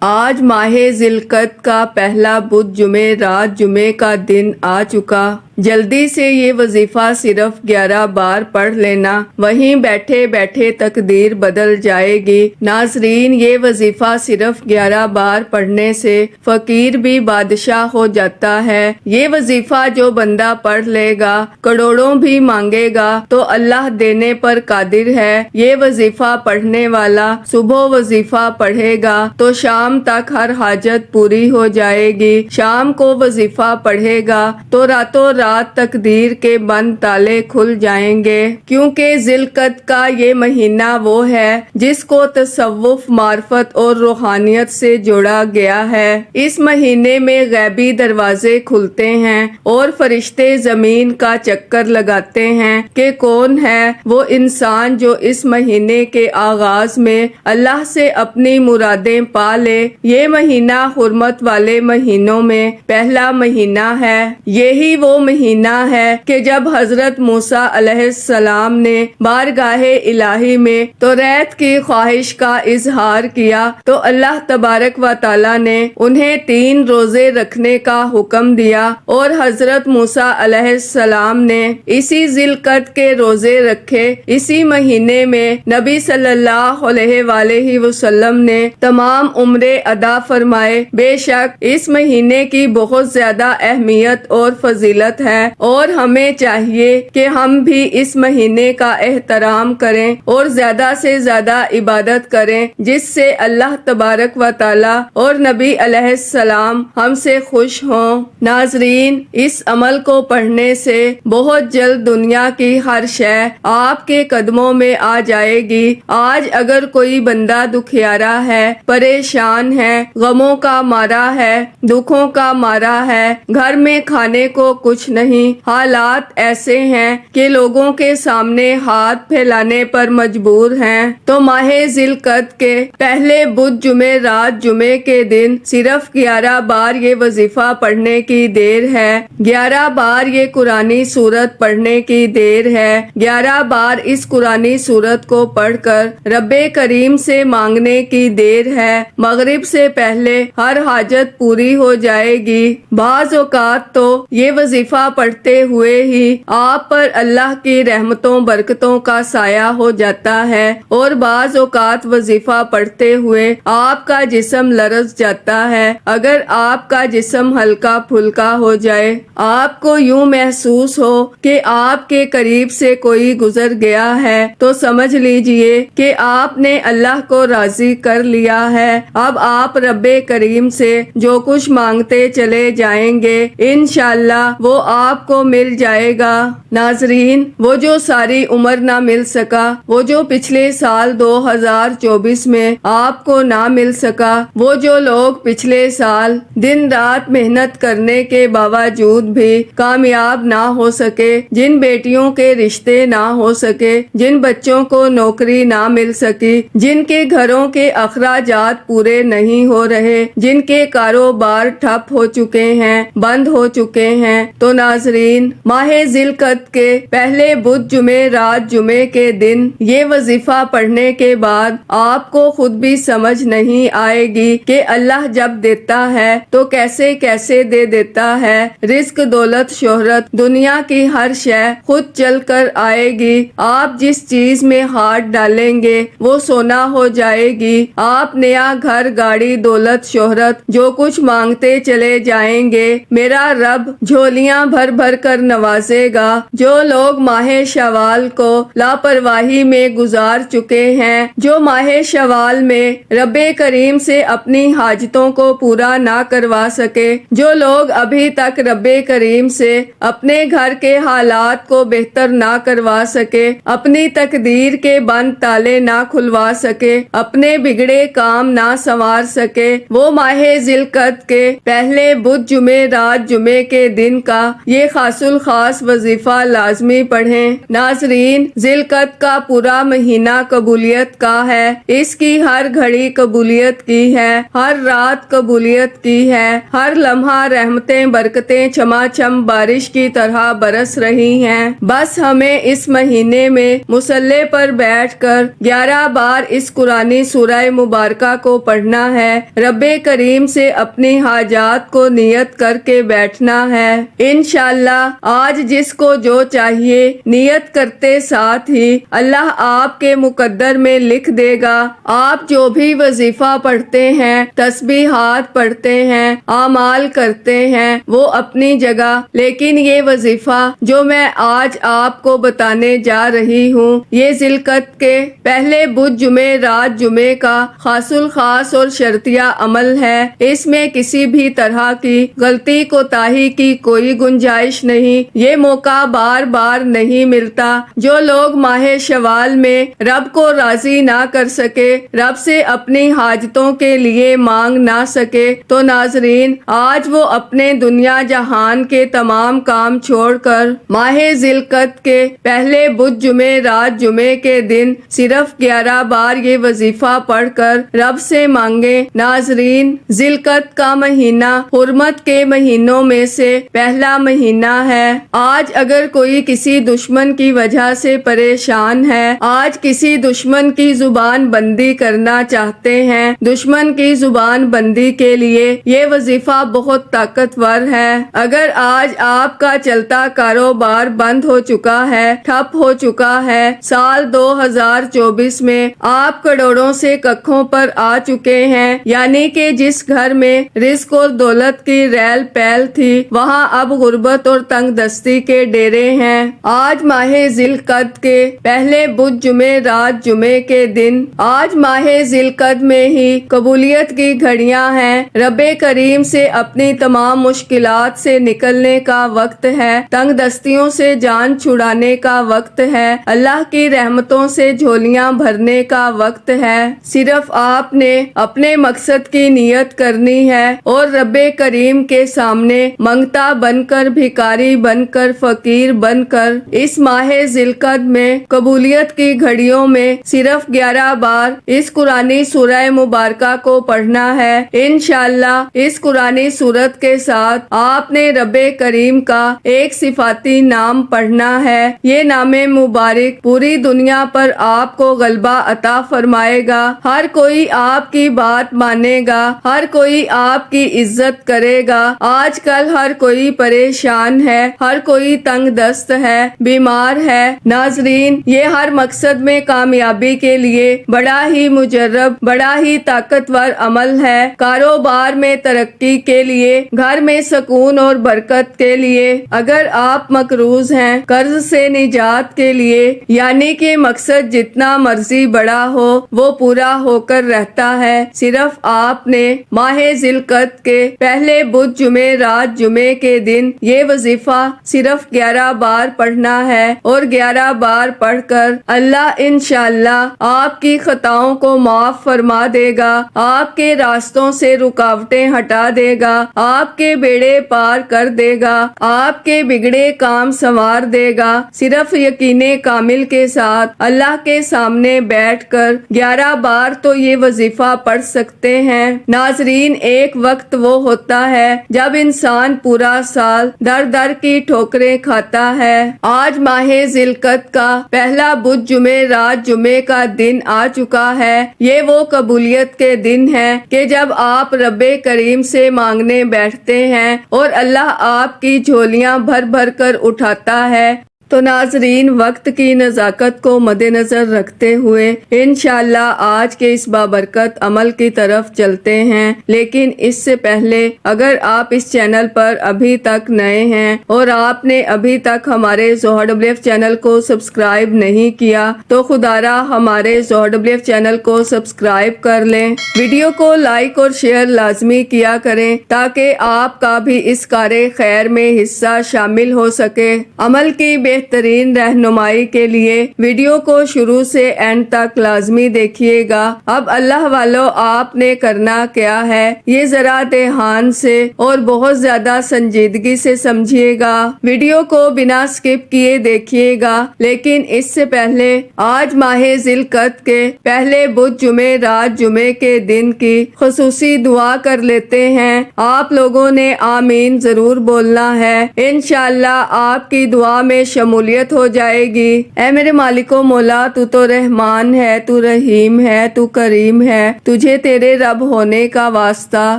آج ماہ ذی القعدہ کا پہلا بدھ جمعے رات جمعے کا دن آ چکا۔ جلدی سے یہ وظیفہ صرف 11 بار پڑھ لینا، وہیں بیٹھے بیٹھے تقدیر بدل جائے گی۔ ناظرین، یہ وظیفہ صرف 11 بار پڑھنے سے فقیر بھی بادشاہ ہو جاتا ہے۔ یہ وظیفہ جو بندہ پڑھ لے گا کروڑوں بھی مانگے گا تو اللہ دینے پر قادر ہے۔ یہ وظیفہ پڑھنے والا صبح وظیفہ پڑھے گا تو شام تک ہر حاجت پوری ہو جائے گی، شام کو وظیفہ پڑھے گا تو راتوں رات تقدیر کے بند تالے کھل جائیں گے، کیونکہ ذی القعدہ کا یہ مہینہ وہ ہے جس کو تصوف، معرفت اور روحانیت سے جوڑا گیا ہے۔ اس مہینے میں غیبی دروازے کھلتے ہیں اور فرشتے زمین کا چکر لگاتے ہیں کہ کون ہے وہ انسان جو اس مہینے کے آغاز میں اللہ سے اپنی مرادیں پا لے۔ یہ مہینہ حرمت والے مہینوں میں پہلا مہینہ ہے۔ یہی وہ مہینہ ہے کہ جب حضرت موسیٰ علیہ السلام نے بارگاہ الہی میں توریت کی خواہش کا اظہار کیا تو اللہ تبارک و تعالی نے انہیں 3 روزے رکھنے کا حکم دیا، اور حضرت موسیٰ علیہ السلام نے اسی ذی القعدہ کے روزے رکھے۔ اسی مہینے میں نبی صلی اللہ علیہ وآلہ وسلم نے تمام عمرے ادا فرمائے۔ بے شک اس مہینے کی بہت زیادہ اہمیت اور فضیلت ہے، اور ہمیں چاہیے کہ ہم بھی اس مہینے کا احترام کریں اور زیادہ سے زیادہ عبادت کریں، جس سے اللہ تبارک و تعالی اور نبی علیہ السلام ہم سے خوش ہوں۔ ناظرین، اس عمل کو پڑھنے سے بہت جلد دنیا کی ہر شے آپ کے قدموں میں آ جائے گی۔ آج اگر کوئی بندہ دکھیارا ہے، پریشان ہے، غموں کا مارا ہے، دکھوں کا مارا ہے، گھر میں کھانے کو کچھ نہیں، حالات ایسے ہیں کہ لوگوں کے سامنے ہاتھ پھیلانے پر مجبور ہیں، تو ماہ ذی القعدہ کے پہلے بدھ جمعے رات جمعے کے دن صرف 11 بار یہ وظیفہ پڑھنے کی دیر ہے، 11 بار یہ قرآنی سورت پڑھنے کی دیر ہے، 11 بار اس قرآنی سورت کو پڑھ کر رب کریم سے مانگنے کی دیر ہے۔ مغرب سے پہلے ہر حاجت پوری ہو جائے گی۔ بعض اوقات تو یہ وظیفہ پڑھتے ہوئے ہی آپ پر اللہ کی رحمتوں برکتوں کا سایہ ہو جاتا ہے، اور بعض اوقات وظیفہ پڑھتے ہوئے آپ کا جسم لرز جاتا ہے۔ اگر آپ کا جسم ہلکا پھلکا ہو جائے، آپ کو یوں محسوس ہو کہ آپ کے قریب سے کوئی گزر گیا ہے، تو سمجھ لیجئے کہ آپ نے اللہ کو راضی کر لیا ہے۔ اب آپ رب کریم سے جو کچھ مانگتے چلے جائیں گے انشاءاللہ وہ آپ کو مل جائے گا۔ ناظرین، وہ جو ساری عمر نہ مل سکا، وہ جو پچھلے سال 2024 میں آپ کو نہ مل سکا، وہ جو لوگ پچھلے سال دن رات محنت کرنے کے باوجود بھی کامیاب نہ ہو سکے، جن بیٹیوں کے رشتے نہ ہو سکے، جن بچوں کو نوکری نہ مل سکی، جن کے گھروں کے اخراجات پورے نہیں ہو رہے، جن کے کاروبار ٹھپ ہو چکے ہیں، بند ہو چکے ہیں، تو ناظرین، ماہ ذی القعدہ کے پہلے بدھ جمعے رات جمعے کے دن یہ وظیفہ پڑھنے کے بعد آپ کو خود بھی سمجھ نہیں آئے گی کہ اللہ جب دیتا ہے تو کیسے کیسے دے دیتا ہے۔ رزق، دولت، شہرت، دنیا کی ہر شے خود چل کر آئے گی۔ آپ جس چیز میں ہاتھ ڈالیں گے وہ سونا ہو جائے گی۔ آپ نیا گھر، گاڑی، دولت، شہرت جو کچھ مانگتے چلے جائیں گے، میرا رب جھولیاں بھر بھر کر نوازے گا۔ جو لوگ ماہ شوال کو لاپرواہی میں گزار چکے ہیں، جو ماہ شوال میں رب کریم سے اپنی حاجتوں کو پورا نہ کروا سکے، جو لوگ ابھی تک رب کریم سے اپنے گھر کے حالات کو بہتر نہ کروا سکے، اپنی تقدیر کے بند تالے نہ کھلوا سکے، اپنے بگڑے کام نہ سنوار سکے، وہ ماہ ذی القعدہ کے پہلے بدھ جمعے رات جمعے کے دن کا یہ خاص الخاص وظیفہ لازمی پڑھیں۔ ناظرین، ذی القعدہ کا پورا مہینہ قبولیت کا ہے، اس کی ہر گھڑی قبولیت کی ہے، ہر رات قبولیت کی ہے، ہر لمحہ رحمتیں برکتیں چماچم بارش کی طرح برس رہی ہیں۔ بس ہمیں اس مہینے میں مصلی پر بیٹھ کر 11 بار اس قرآنی سورہ مبارکہ کو پڑھنا ہے، رب کریم سے اپنی حاجات کو نیت کر کے بیٹھنا ہے۔ انشاءاللہ آج جس کو جو چاہیے نیت کرتے ساتھ ہی اللہ آپ کے مقدر میں لکھ دے گا۔ آپ جو بھی وظیفہ پڑھتے ہیں، تسبیحات پڑھتے ہیں، اعمال کرتے ہیں، وہ اپنی جگہ، لیکن یہ وظیفہ جو میں آج آپ کو بتانے جا رہی ہوں، یہ ذی القعدہ کے پہلے بدھ جمعے رات جمعے کا خاص الخاص اور شرطیہ عمل ہے۔ اس میں کسی بھی طرح کی غلطی کوتاہی کی کوئی گنجائش نہیں۔ یہ موقع بار بار نہیں ملتا۔ جو لوگ ماہ شوال میں رب کو راضی نہ کر سکے، رب سے اپنی حاجتوں کے لیے مانگ نہ سکے، تو ناظرین آج وہ اپنے دنیا جہان کے تمام کام چھوڑ کر ماہ ذی القعدہ کے پہلے بدھ جمعے رات جمعے کے دن صرف 11 بار یہ وظیفہ پڑھ کر رب سے مانگے۔ ناظرین، ذی القعدہ کا مہینہ حرمت کے مہینوں میں سے پہلا مہینہ ہے۔ آج اگر کوئی کسی دشمن کی وجہ سے پریشان ہے، آج کسی دشمن کی زبان بندی کرنا چاہتے ہیں، دشمن کی زبان بندی کے لیے یہ وظیفہ بہت طاقتور ہے۔ اگر آج آپ کا چلتا کاروبار بند ہو چکا ہے، ٹھپ ہو چکا ہے، سال 2024 میں آپ کروڑوں سے ککھوں پر آ چکے ہیں، یعنی کہ جس گھر میں رزق اور دولت کی ریل پیل تھی، وہاں اب غربت اور تنگ دستی کے ڈیرے ہیں۔ آج ماہ ذی القعدہ کے پہلے بدھ جمعے رات جمعے کے دن، آج ماہ ذی القعدہ میں ہی قبولیت کی گھڑیاں ہیں۔ رب کریم سے اپنی تمام مشکلات سے نکلنے کا وقت ہے، تنگ دستیوں سے جان چھڑانے کا وقت ہے، اللہ کی رحمتوں سے جھولیاں بھرنے کا وقت ہے۔ صرف آپ نے اپنے مقصد کی نیت کرنی ہے اور رب کریم کے سامنے منگتا بن کر، بھکاری بن کر، فقیر بن کر اس ماہ ذی القعدہ میں قبولیت کی گھڑیوں میں صرف 11 بار اس قرآنی سورہ مبارکہ کو پڑھنا ہے۔ انشاءاللہ اس قرآنی سورت کے ساتھ آپ نے رب کریم کا ایک صفاتی نام پڑھنا ہے۔ یہ نام مبارک پوری دنیا پر آپ کو غلبہ عطا فرمائے گا۔ ہر کوئی آپ کی بات مانے گا، ہر کوئی آپ کی عزت کرے گا۔ آج کل ہر کوئی پریشان ہے، ہر کوئی تنگ دست ہے، بیمار ہے۔ ناظرین، یہ ہر مقصد میں کامیابی کے لیے بڑا ہی مجرب، بڑا ہی طاقتور عمل ہے۔ کاروبار میں ترقی کے لیے، گھر میں سکون اور برکت کے لیے، اگر آپ مقروض ہیں، قرض سے نجات کے لیے، یعنی کہ مقصد جتنا مرضی بڑا ہو وہ پورا ہو کر رہتا ہے۔ صرف آپ نے ماہ ذی القعدہ کے پہلے بدھ جمعے رات جمعے کے دن یہ وظیفہ صرف 11 بار پڑھنا ہے، اور 11 بار پڑھ کر اللہ انشاءاللہ آپ کی خطاؤں کو معاف فرما دے گا، آپ کے راستوں سے رکاوٹیں ہٹا دے گا، آپ کے بیڑے پار کر دے گا، آپ کے بگڑے کام سنوار دے گا۔ صرف یقین کامل کے ساتھ اللہ کے سامنے بیٹھ کر 11 بار تو یہ وظیفہ پڑھ سکتے ہیں۔ ناظرین، ایک وقت وہ ہوتا ہے جب انسان پورا سال در در کی ٹھوکریں کھاتا ہے۔ آج ماہ ذی القعدہ کا پہلا بدھ جمعے رات جمعے کا دن آ چکا ہے۔ یہ وہ قبولیت کے دن ہے کہ جب آپ رب کریم سے مانگنے بیٹھتے ہیں اور اللہ آپ کی جھولیاں بھر بھر کر اٹھاتا ہے۔ تو ناظرین، وقت کی نزاکت کو مد نظر رکھتے ہوئے انشاءاللہ آج کے اس بابرکت عمل کی طرف چلتے ہیں، لیکن اس سے پہلے اگر آپ اس چینل پر ابھی تک نئے ہیں اور آپ نے ابھی تک ہمارے ZoHerWF چینل کو سبسکرائب نہیں کیا تو خدارا ہمارے ZoHerWF چینل کو سبسکرائب کر لیں، ویڈیو کو لائک اور شیئر لازمی کیا کریں تاکہ آپ کا بھی اس کار خیر میں حصہ شامل ہو سکے۔ عمل کی بے بہترین رہنمائی کے لیے ویڈیو کو شروع سے اینڈ تک لازمی دیکھیے گا۔ اب اللہ والو آپ نے کرنا کیا ہے یہ ذرا دھیان سے اور بہت زیادہ سنجیدگی سے سمجھیے گا۔ ویڈیو کو بنا سکپ کیے دیکھیے گا، لیکن اس سے پہلے آج ماہ ذی القعدہ کے پہلے بدھ جمعے رات جمعے کے دن کی خصوصی دعا کر لیتے ہیں۔ آپ لوگوں نے آمین ضرور بولنا ہے، انشاءاللہ آپ کی دعا میں شمولیت ہو جائے گی۔ اے میرے مالک و مولا، تو رحمان ہے، تو رحیم ہے، تو کریم ہے، تجھے تیرے رب ہونے کا واسطہ،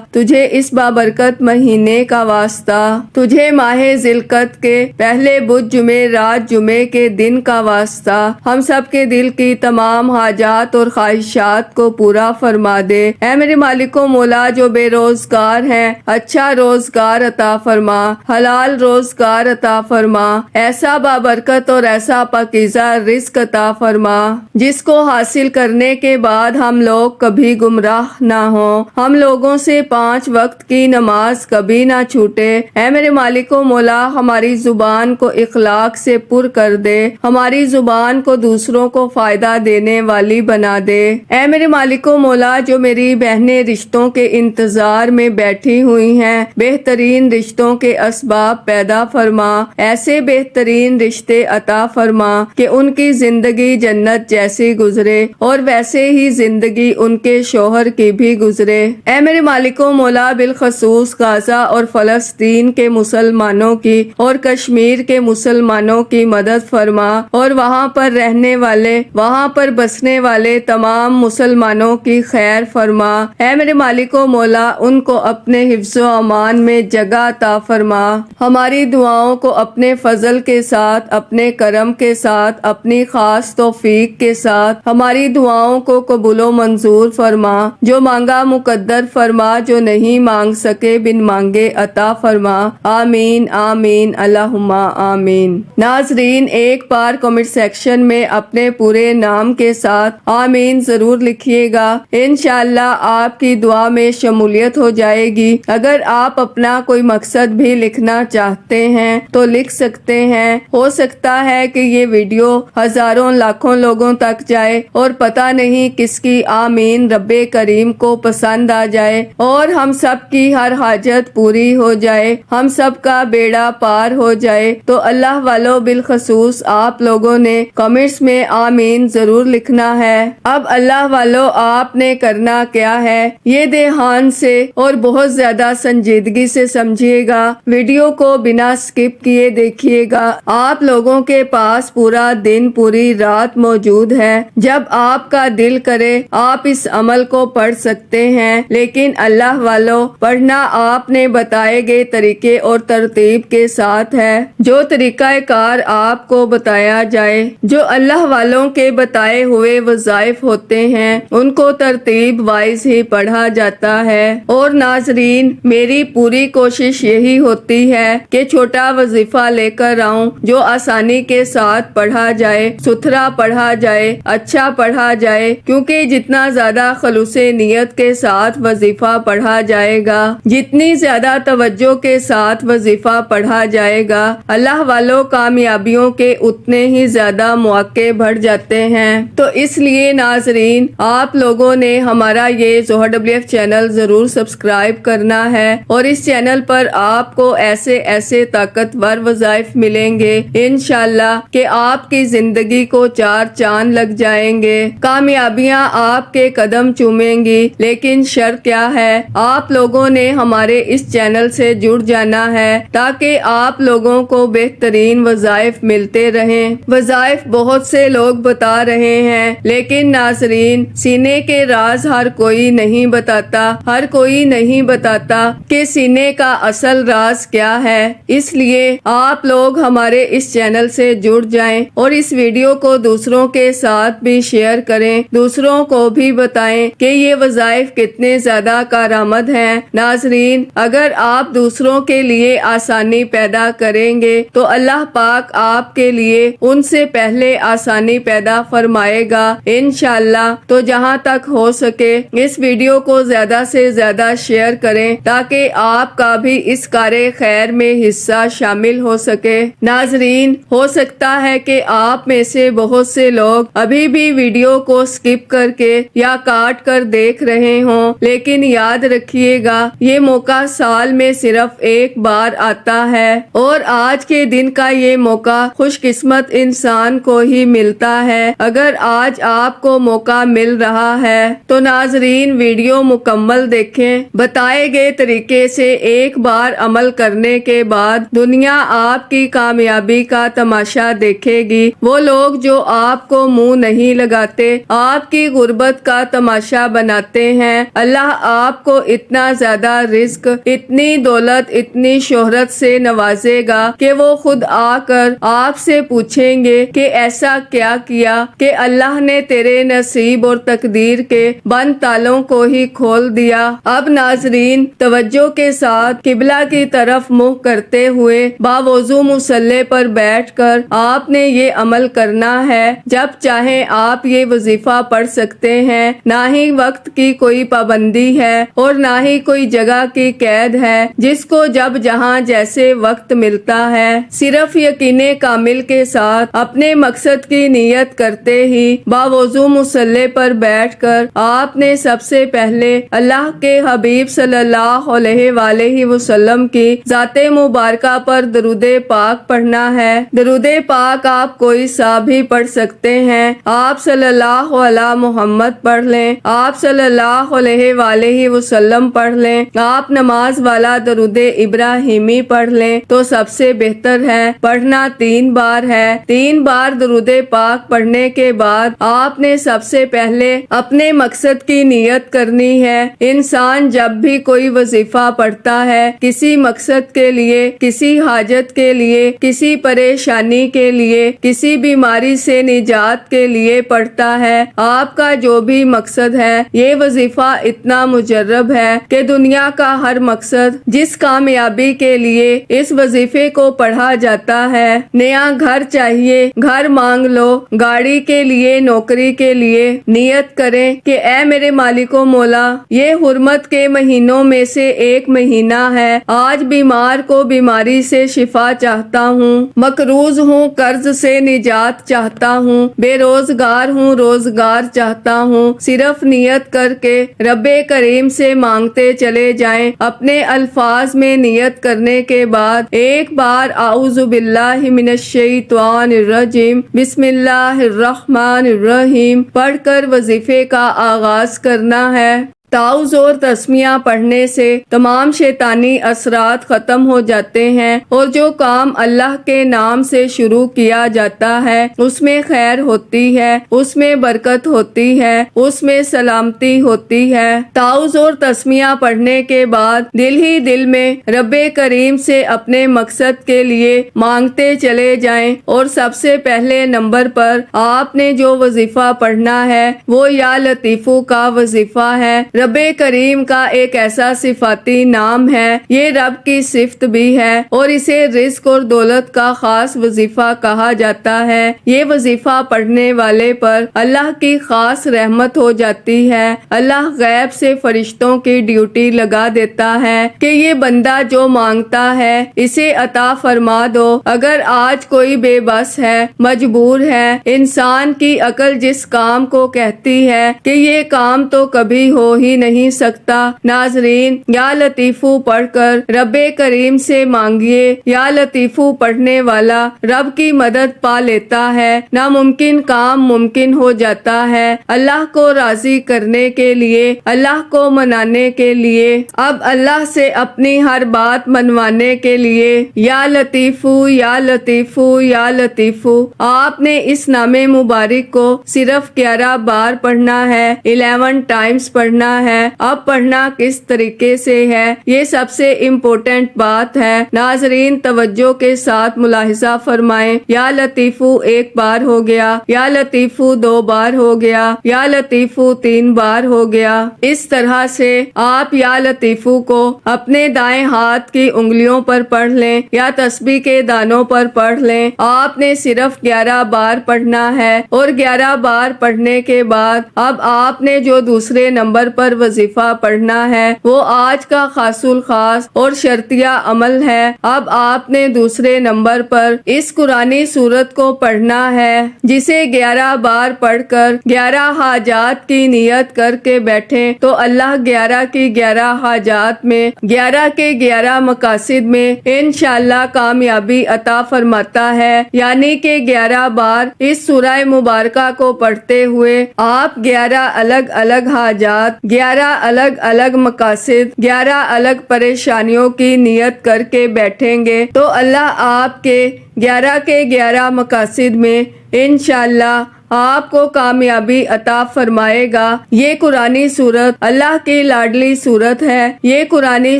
تجھے اس بابرکت مہینے کا واسطہ، تجھے ماہ ذی القعدہ کے پہلے بدھ جمعے رات جمعے کے دن کا واسطہ، ہم سب کے دل کی تمام حاجات اور خواہشات کو پورا فرما دے۔ اے میرے مالک و مولا، جو بے روزگار ہیں اچھا روزگار عطا فرما، حلال روزگار عطا فرما، ایسا بابرکت اور ایسا پاکیزہ رزق عطا فرما جس کو حاصل کرنے کے بعد ہم لوگ کبھی گمراہ نہ ہوں، ہم لوگوں سے 5 وقت کی نماز کبھی نہ چھوٹے۔ اے میرے مالک و مولا، ہماری زبان کو اخلاق سے پر کر دے، ہماری زبان کو دوسروں کو فائدہ دینے والی بنا دے۔ اے میرے مالک و مولا، جو میری بہنیں رشتوں کے انتظار میں بیٹھی ہوئی ہیں، بہترین رشتوں کے اسباب پیدا فرما، ایسے بہترین رشتے عطا فرما کہ ان کی زندگی جنت جیسی گزرے اور ویسے ہی زندگی ان کے شوہر کی بھی گزرے۔ اے میرے مالک و مولا، بالخصوص غزہ اور فلسطین کے مسلمانوں کی اور کشمیر کے مسلمانوں کی مدد فرما، اور وہاں پر رہنے والے، وہاں پر بسنے والے تمام مسلمانوں کی خیر فرما۔ اے میرے مالک و مولا، ان کو اپنے حفظ و امان میں جگہ عطا فرما، ہماری دعاؤں کو اپنے فضل کے ساتھ، اپنے کرم کے ساتھ، اپنی خاص توفیق کے ساتھ ہماری دعاؤں کو قبول و منظور فرما، جو مانگا مقدر فرما، جو نہیں مانگ سکے بن مانگے عطا فرما۔ آمین آمین اللہم آمین۔ ناظرین، ایک بار کمنٹ سیکشن میں اپنے پورے نام کے ساتھ آمین ضرور لکھیے گا، انشاءاللہ آپ کی دعا میں شمولیت ہو جائے گی۔ اگر آپ اپنا کوئی مقصد بھی لکھنا چاہتے ہیں تو لکھ سکتے ہیں، ہو سکتا ہے کہ یہ ویڈیو ہزاروں لاکھوں لوگوں تک جائے اور پتہ نہیں کس کی آمین رب کریم کو پسند آ جائے اور ہم سب کی ہر حاجت پوری ہو جائے، ہم سب کا بیڑا پار ہو جائے۔ تو اللہ والو، بالخصوص آپ لوگوں نے کمنٹس میں آمین ضرور لکھنا ہے۔ اب اللہ والو، آپ نے کرنا کیا ہے یہ دھیان سے اور بہت زیادہ سنجیدگی سے سمجھیے گا، ویڈیو کو بنا سکپ کیے دیکھیے گا۔ آپ لوگوں کے پاس پورا دن پوری رات موجود ہے، جب آپ کا دل کرے آپ اس عمل کو پڑھ سکتے ہیں، لیکن اللہ والو، پڑھنا آپ نے بتائے گئے طریقے اور ترتیب کے ساتھ ہے۔ جو طریقہ کار آپ کو بتایا جائے، جو اللہ والوں کے بتائے ہوئے وظائف ہوتے ہیں، ان کو ترتیب وائز ہی پڑھا جاتا ہے۔ اور ناظرین، میری پوری کوشش یہی ہوتی ہے کہ چھوٹا وظیفہ لے کر آؤں جو آسانی کے ساتھ پڑھا جائے، ستھرا پڑھا جائے، اچھا پڑھا جائے، کیونکہ جتنا زیادہ خلوص نیت کے ساتھ وظیفہ پڑھا جائے گا، جتنی زیادہ توجہ کے ساتھ وظیفہ پڑھا جائے گا، اللہ والوں کامیابیوں کے اتنے ہی زیادہ مواقع بڑھ جاتے ہیں۔ تو اس لیے ناظرین، آپ لوگوں نے ہمارا یہ ZoHerWF چینل ضرور سبسکرائب کرنا ہے، اور اس چینل پر آپ کو ایسے طاقتور وظائف ملیں گے انشاءاللہ کہ آپ کی زندگی کو 4 چاند لگ جائیں گے، کامیابیاں آپ کے قدم چومیں گی۔ لیکن شرط کیا ہے؟ آپ لوگوں نے ہمارے اس چینل سے جڑ جانا ہے تاکہ آپ لوگوں کو بہترین وظائف ملتے رہیں۔ وظائف بہت سے لوگ بتا رہے ہیں، لیکن ناظرین، سینے کے راز ہر کوئی نہیں بتاتا، ہر کوئی نہیں بتاتا کہ سینے کا اصل راز کیا ہے۔ اس لیے آپ لوگ ہمارے اس چینل سے جڑ جائیں اور اس ویڈیو کو دوسروں کے ساتھ بھی شیئر کریں، دوسروں کو بھی بتائیں کہ یہ وظائف کتنے زیادہ کارآمد ہیں۔ ناظرین، اگر آپ دوسروں کے لیے آسانی پیدا کریں گے تو اللہ پاک آپ کے لیے ان سے پہلے آسانی پیدا فرمائے گا انشاءاللہ۔ تو جہاں تک ہو سکے اس ویڈیو کو زیادہ سے زیادہ شیئر کریں تاکہ آپ کا بھی اس کار خیر میں حصہ شامل ہو سکے۔ ناظرین، ناظرین، ہو سکتا ہے کہ آپ میں سے بہت سے لوگ ابھی بھی ویڈیو کو سکپ کر کے یا کاٹ کر دیکھ رہے ہوں، لیکن یاد رکھیے گا یہ موقع سال میں صرف ایک بار آتا ہے اور آج کے دن کا یہ موقع خوش قسمت انسان کو ہی ملتا ہے۔ اگر آج آپ کو موقع مل رہا ہے تو ناظرین ویڈیو مکمل دیکھیں۔ بتائے گئے طریقے سے ایک بار عمل کرنے کے بعد دنیا آپ کی کامیابی کا تماشا دیکھے گی۔ وہ لوگ جو آپ کو منہ نہیں لگاتے آپ کی غربت کا تماشا بناتے ہیں، اللہ آپ کو اتنا زیادہ رزق، اتنی دولت، اتنی شہرت سے نوازے گا کہ وہ خود آ کر آپ سے پوچھیں گے کہ ایسا کیا کیا کہ اللہ نے تیرے نصیب اور تقدیر کے بند تالوں کو ہی کھول دیا۔ اب ناظرین توجہ کے ساتھ قبلہ کی طرف منہ کرتے ہوئے باوضو مصلی پر بیٹھ کر آپ نے یہ عمل کرنا ہے۔ جب چاہیں آپ یہ وظیفہ پڑھ سکتے ہیں، نہ ہی وقت کی کوئی پابندی ہے اور نہ ہی کوئی جگہ کی قید ہے، جس کو جب جہاں جیسے وقت ملتا ہے صرف یقین کامل کے ساتھ اپنے مقصد کی نیت کرتے ہی باوضو مصلی پر بیٹھ کر آپ نے سب سے پہلے اللہ کے حبیب صلی اللہ علیہ وآلہ وسلم کی ذات مبارکہ پر درود پاک پڑھنا ہے۔ درود پاک آپ کوئی سا بھی پڑھ سکتے ہیں، آپ صلی اللہ علیہ محمد پڑھ لیں، آپ صلی اللہ علیہ وآلہ وسلم پڑھ لیں، آپ نماز والا درود ابراہیمی پڑھ لیں تو سب سے بہتر ہے۔ پڑھنا 3 بار ہے۔ 3 بار درود پاک پڑھنے کے بعد آپ نے سب سے پہلے اپنے مقصد کی نیت کرنی ہے۔ انسان جب بھی کوئی وظیفہ پڑھتا ہے کسی مقصد کے لیے، کسی حاجت کے لیے، کسی پریشانی کے لیے، کسی بیماری سے نجات کے لیے پڑھتا ہے۔ آپ کا جو بھی مقصد ہے یہ وظیفہ اتنا مجرب ہے کہ دنیا کا ہر مقصد جس کامیابی کے لیے اس وظیفے کو پڑھا جاتا ہے، نیا گھر چاہیے گھر مانگ لو، گاڑی کے لیے، نوکری کے لیے نیت کریں کہ اے میرے مالک و مولا، یہ حرمت کے مہینوں میں سے ایک مہینہ ہے، آج بیمار کو بیماری سے شفا چاہتا ہوں، مقروض ہوں قرض سے نجات چاہتا ہوں، بے روزگار ہوں روزگار چاہتا ہوں۔ صرف نیت کر کے رب کریم سے مانگتے چلے جائیں۔ اپنے الفاظ میں نیت کرنے کے بعد ایک بار اعوذ باللہ من الشیطان الرجیم بسم اللہ الرحمن الرحیم پڑھ کر وظیفے کا آغاز کرنا ہے۔ تعوذ اور تسمیہ پڑھنے سے تمام شیطانی اثرات ختم ہو جاتے ہیں اور جو کام اللہ کے نام سے شروع کیا جاتا ہے اس میں خیر ہوتی ہے، اس میں برکت ہوتی ہے، اس میں سلامتی ہوتی ہے۔ تعوذ اور تسمیہ پڑھنے کے بعد دل ہی دل میں رب کریم سے اپنے مقصد کے لیے مانگتے چلے جائیں اور سب سے پہلے نمبر پر آپ نے جو وظیفہ پڑھنا ہے وہ یا لطیفو کا وظیفہ ہے۔ رب کریم کا ایک ایسا صفاتی نام ہے، یہ رب کی صفت بھی ہے اور اسے رزق اور دولت کا خاص وظیفہ کہا جاتا ہے۔ یہ وظیفہ پڑھنے والے پر اللہ کی خاص رحمت ہو جاتی ہے۔ اللہ غیب سے فرشتوں کی ڈیوٹی لگا دیتا ہے کہ یہ بندہ جو مانگتا ہے اسے عطا فرما دو۔ اگر آج کوئی بے بس ہے، مجبور ہے، انسان کی عقل جس کام کو کہتی ہے کہ یہ کام تو کبھی ہو ہی نہیں سکتا، ناظرین یا لطیفو پڑھ کر رب کریم سے مانگیے۔ یا لطیفو پڑھنے والا رب کی مدد پا لیتا ہے، ناممکن کام ممکن ہو جاتا ہے۔ اللہ کو راضی کرنے کے لیے، اللہ کو منانے کے لیے، اب اللہ سے اپنی ہر بات منوانے کے لیے یا لطیفو یا لطیفو یا لطیفو آپ نے اس نام مبارک کو صرف 11 بار پڑھنا ہے، 11 ٹائمز پڑھنا ہے۔ اب پڑھنا کس طریقے سے ہے یہ سب سے امپورٹنٹ بات ہے، ناظرین توجہ کے ساتھ ملاحظہ فرمائیں۔ یا لطیفو 1 بار ہو گیا، یا لطیفو 2 بار ہو گیا، یا لطیفو 3 بار ہو گیا۔ اس طرح سے آپ یا لطیفو کو اپنے دائیں ہاتھ کی انگلیوں پر پڑھ لیں یا تسبیح کے دانوں پر پڑھ لیں۔ آپ نے صرف 11 بار پڑھنا ہے اور 11 بار پڑھنے کے بعد اب آپ نے جو دوسرے نمبر پر پر وظیفہ پڑھنا ہے وہ آج کا خاص الخاص اور شرطیہ عمل ہے۔ اب آپ نے دوسرے نمبر پر اس قرآنی سورت کو پڑھنا ہے جسے 11 بار پڑھ کر 11 حاجات کی نیت کر کے بیٹھیں تو اللہ 11 کی 11 حاجات میں 11 کے 11 مقاصد میں انشاءاللہ کامیابی عطا فرماتا ہے۔ یعنی کہ 11 بار اس سورہ مبارکہ کو پڑھتے ہوئے آپ 11 الگ الگ حاجات، 11 الگ الگ مقاصد، 11 الگ پریشانیوں کی نیت کر کے بیٹھیں گے تو اللہ آپ کے 11 کے 11 مقاصد میں انشاءاللہ آپ کو کامیابی عطا فرمائے گا۔ یہ قرآنی سورت اللہ کی لاڈلی سورت ہے۔ یہ قرآنی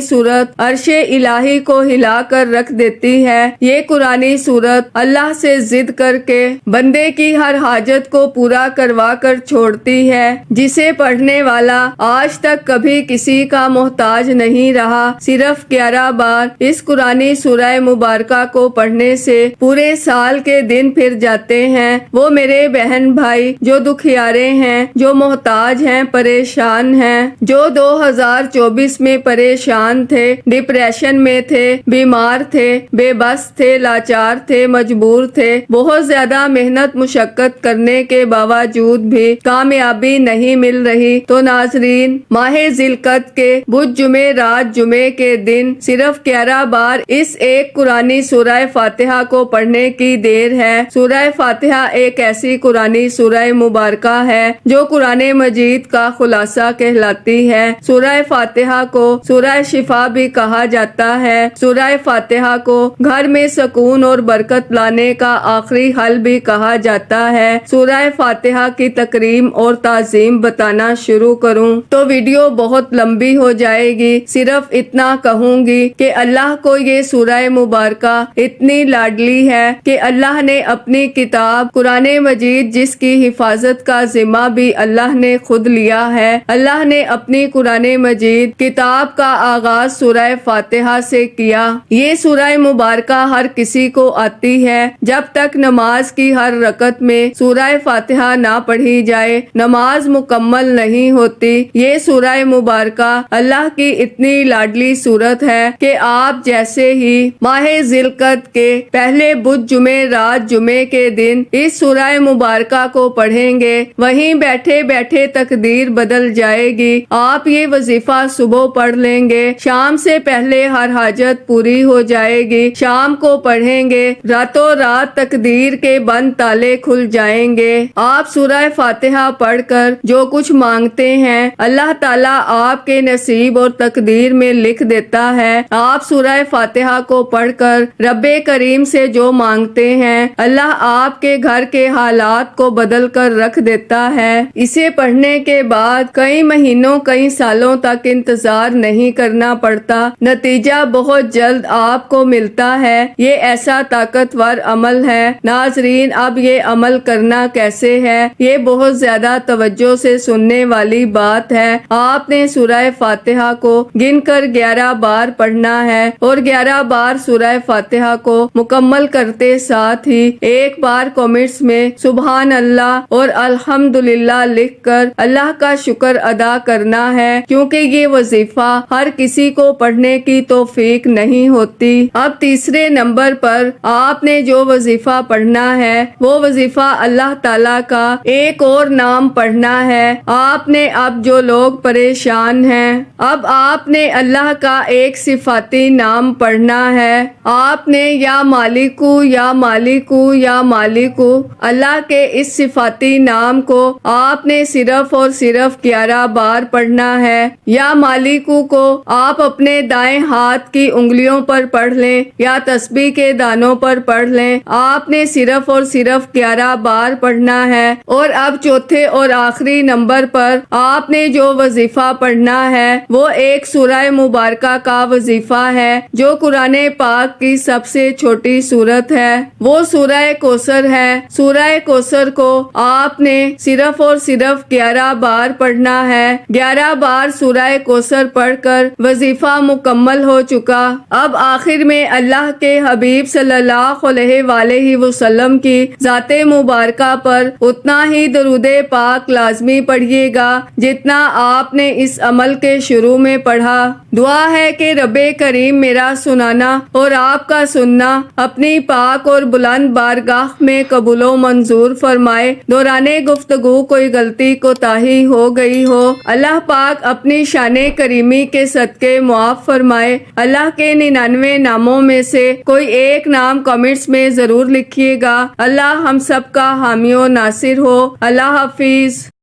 سورت عرش الہی کو ہلا کر رکھ دیتی ہے۔ یہ قرآنی سورت اللہ سے ضد کر کے بندے کی ہر حاجت کو پورا کروا کر چھوڑتی ہے۔ جسے پڑھنے والا آج تک کبھی کسی کا محتاج نہیں رہا۔ صرف 11 بار اس قرآنی سورہ مبارکہ کو پڑھنے سے پورے سال کے دن پھر جاتے ہیں۔ وہ میرے بہن بھائی جو دکھیارے ہیں، جو محتاج ہیں، پریشان ہیں، جو 2024 میں پریشان تھے، ڈپریشن میں تھے، بیمار تھے، بے بس تھے، لاچار تھے، مجبور تھے، بہت زیادہ محنت مشقت کرنے کے باوجود بھی کامیابی نہیں مل رہی تو ناظرین، ماہ ذی القعدہ کے بدھ جمعے رات جمعے کے دن صرف 11 بار اس ایک قرآنی سورہ فاتحہ کو پڑھنے کی دیر ہے۔ سورہ فاتحہ ایک ایسی قرآنی سورہ مبارکہ ہے جو قرآن مجید کا خلاصہ کہلاتی ہے۔ سورہ فاتحہ کو سورہ شفا بھی کہا جاتا ہے۔ سورہ فاتحہ کو گھر میں سکون اور برکت لانے کا آخری حل بھی کہا جاتا ہے۔ سورہ فاتحہ کی تکریم اور تعظیم بتانا شروع کروں تو ویڈیو بہت لمبی ہو جائے گی۔ صرف اتنا کہوں گی کہ اللہ کو یہ سورہ مبارکہ اتنی لاڈلی ہے کہ اللہ نے اپنی کتاب قرآن مجید جس کی حفاظت کا ذمہ بھی اللہ نے خود لیا ہے، اللہ نے اپنی قرآن مجید کتاب کا آغاز سورہ فاتحہ سے کیا۔ یہ سورہ مبارکہ ہر کسی کو آتی ہے۔ جب تک نماز کی ہر رکعت میں سورہ فاتحہ نہ پڑھی جائے نماز مکمل نہیں ہوتی۔ یہ سورہ مبارکہ اللہ کی اتنی لاڈلی سورت ہے کہ آپ جیسے ہی ماہ ذی القعدہ کے پہلے بدھ جمعے رات جمعے کے دن اس سورہ مبارکہ کو پڑھیں گے وہیں بیٹھے بیٹھے تقدیر بدل جائے گی۔ آپ یہ وظیفہ صبح پڑھ لیں گے، شام سے پہلے ہر حاجت پوری ہو جائے گی۔ شام کو پڑھیں گے، راتوں رات تقدیر کے بند تالے کھل جائیں گے۔ آپ سورہ فاتحہ پڑھ کر جو کچھ مانگتے ہیں اللہ تعالیٰ آپ کے نصیب اور تقدیر میں لکھ دیتا ہے۔ آپ سورہ فاتحہ کو پڑھ کر رب کریم سے جو مانگتے ہیں اللہ آپ کے گھر کے حالات کو بدل کر رکھ دیتا ہے۔ اسے پڑھنے کے بعد کئی مہینوں کئی سالوں تک انتظار نہیں کرنا پڑتا، نتیجہ بہت جلد آپ کو ملتا ہے۔ یہ ایسا طاقتور عمل ہے۔ ناظرین، اب یہ عمل کرنا کیسے ہے؟ یہ بہت زیادہ توجہ سے سننے والی بات ہے۔ آپ نے سورہ فاتحہ کو گن کر 11 بار پڑھنا ہے اور 11 بار سورہ فاتحہ کو مکمل کرتے ساتھ ہی ایک بار کمنٹس میں سبحان اللہ اور الحمدللہ لکھ کر اللہ کا شکر ادا کرنا ہے، کیونکہ یہ وظیفہ ہر کسی کو پڑھنے کی توفیق نہیں ہوتی۔ اب تیسرے نمبر پر آپ نے جو وظیفہ پڑھنا ہے وہ وظیفہ اللہ تعالیٰ کا ایک اور نام پڑھنا ہے۔ آپ نے اب جو لوگ پریشان ہیں اب آپ نے اللہ کا ایک صفاتی نام پڑھنا ہے۔ آپ نے یا مالکو یا مالکو یا مالکو اللہ کے اس صفاتی نام کو آپ نے صرف اور صرف 11 بار پڑھنا ہے۔ یا مالکو کو آپ اپنے دائیں ہاتھ کی انگلیوں پر پڑھ لیں یا تسبیح کے دانوں پر پڑھ لیں۔ آپ نے صرف اور صرف 11 بار پڑھنا ہے۔ اور اب چوتھے اور آخری نمبر پر آپ نے جو وظیفہ پڑھنا ہے وہ ایک سورہ مبارکہ کا وظیفہ ہے جو قرآن پاک کی سب سے چھوٹی سورت ہے۔ وہ سورہ کوثر ہے۔ سورہ کوثر کوثر کو آپ نے صرف اور صرف 11 بار پڑھنا ہے۔ 11 بار سورہ کوثر پڑھ کر وظیفہ مکمل ہو چکا۔ اب آخر میں اللہ کے حبیب صلی اللہ علیہ وآلہ وسلم کی ذات مبارکہ پر اتنا ہی درود پاک لازمی پڑھیے گا جتنا آپ نے اس عمل کے شروع میں پڑھا۔ دعا ہے کہ رب کریم میرا سنانا اور آپ کا سننا اپنی پاک اور بلند بارگاہ میں قبول و منظور فرمائے۔ دوران گفتگو کوئی غلطی کوتاہی ہو گئی ہو، اللہ پاک اپنی شان کریمی کے صدقے معاف فرمائے۔ اللہ کے 99 ناموں میں سے کوئی ایک نام کمنٹس میں ضرور لکھیے گا۔ اللہ ہم سب کا حامی و ناصر ہو۔ اللہ حافظ۔